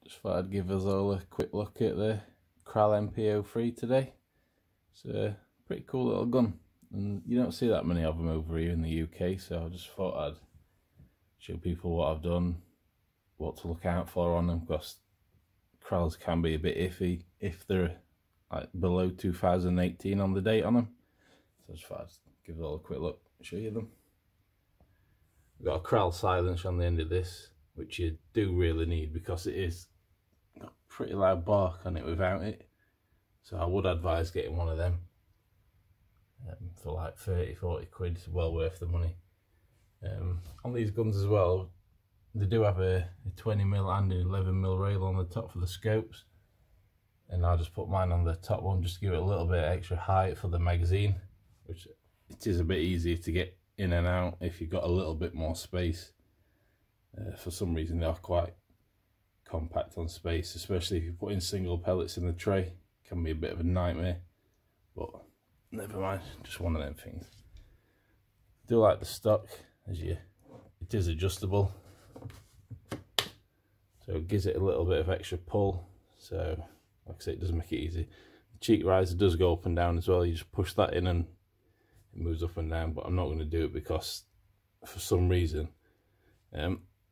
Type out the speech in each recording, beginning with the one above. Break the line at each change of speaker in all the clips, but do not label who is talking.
Just thought I'd give us all a quick look at the Kral np03 today. It's a pretty cool little gun, and you don't see that many of them over here in the UK, so I just thought I'd show people what I've done, what to look out for on them, because Krals can be a bit iffy if they're like below 2018 on the date on them. So I just thought I'd give it all a quick look and show you them. We've got a Kral silence on the end of this, which you do really need because it is got pretty loud bark on it without it. So I would advise getting one of them for like 30-40 quid. It's well worth the money. On these guns as well, they do have a 20mm and an 11mm rail on the top for the scopes, and I just put mine on the top one just to give it a little bit extra height for the magazine, which it is a bit easier to get in and out if you've got a little bit more space. For some reason they are quite compact on space, especially if you put in single pellets in the tray. It can be a bit of a nightmare, but never mind, just one of them things. I do like the stock, it is adjustable, so it gives it a little bit of extra pull. So like I say, it does make it easy. The cheek riser does go up and down as well. You just push that in and it moves up and down, but I'm not going to do it because for some reason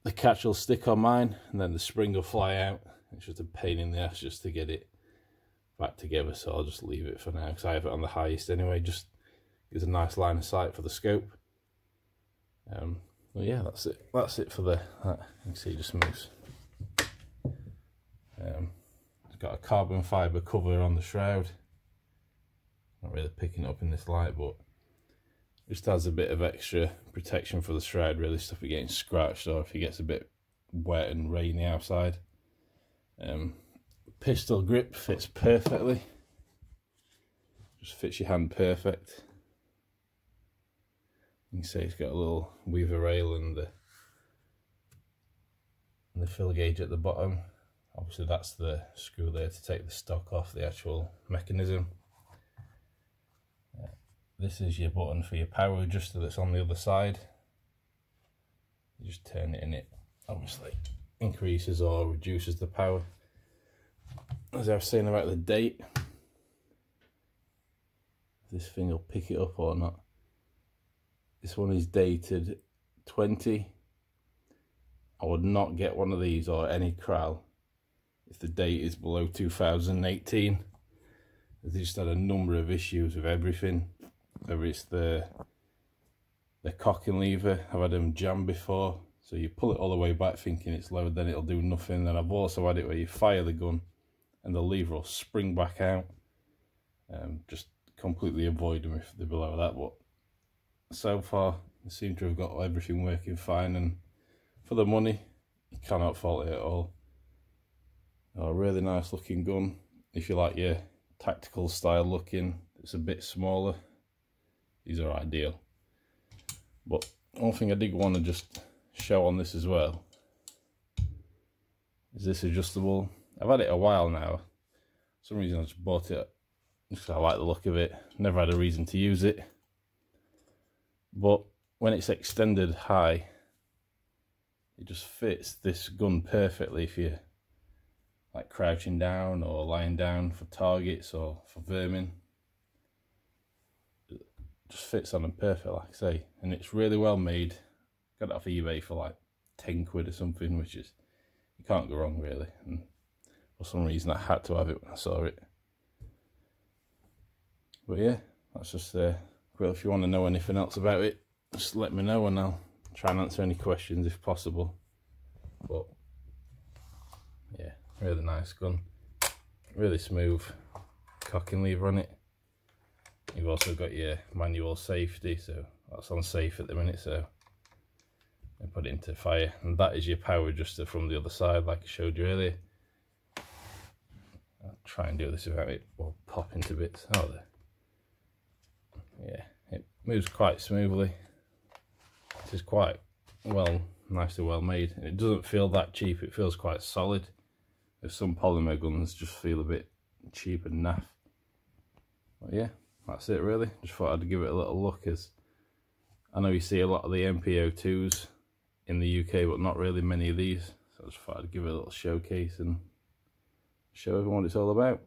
the catch will stick on mine and then the spring will fly out. It's just a pain in the ass just to get it back together, so I'll just leave it for now because I have it on the highest anyway. Just gives a nice line of sight for the scope. Well, yeah, that's it for that. You can see it just moves. It's got a carbon fibre cover on the shroud. Not really picking it up in this light, but just has a bit of extra protection for the shroud, really, stop it getting scratched or if it gets a bit wet and rainy outside. Pistol grip fits perfectly, just fits your hand perfect. You can see it's got a little weaver rail and the fill gauge at the bottom. Obviously that's the screw there to take the stock off the actual mechanism. This is your button for your power adjuster that's on the other side. You just turn it and it obviously increases or reduces the power. As I was saying about the date, if this thing will pick it up or not. This one is dated 20. I would not get one of these or any Kral if the date is below 2018. They just had a number of issues with everything. Whether it's the cocking lever, I've had them jam before, so you pull it all the way back thinking it's lowered, then it'll do nothing. Then I've also had it where you fire the gun and the lever will spring back out. Just completely avoid them if they're below that, but so far they seem to have got everything working fine, and for the money you cannot fault it at all. A really nice looking gun. If you like your tactical style looking, it's a bit smaller, these are ideal. But one thing I did want to just show on this as well is this adjustable. I've had it a while now. For some reason I just bought it because I like the look of it. Never had a reason to use it. But when it's extended high, it just fits this gun perfectly if you're like crouching down or lying down for targets or for vermin. It just fits on them perfect, like I say, and it's really well made. Got it off eBay for like 10 quid or something, which is, you can't go wrong really, and for some reason I had to have it when I saw it. But yeah, that's just well, if you want to know anything else about it, just let me know and I'll try and answer any questions if possible. But yeah, really nice gun, really smooth cocking lever on it. You've also got your manual safety, so that's on safe at the minute, so I put it into fire, and that is your power adjuster from the other side like I showed you earlier. I'll try and do this without it will pop into bits. Oh, there. Yeah, it moves quite smoothly. It is quite nicely well made. It doesn't feel that cheap, it feels quite solid. There's some polymer guns just feel a bit cheap and naff. But yeah, that's it really. Just thought I'd give it a little look, as I know you see a lot of the np03s in the UK, but not really many of these. So just thought I'd give it a little showcase and show everyone what it's all about.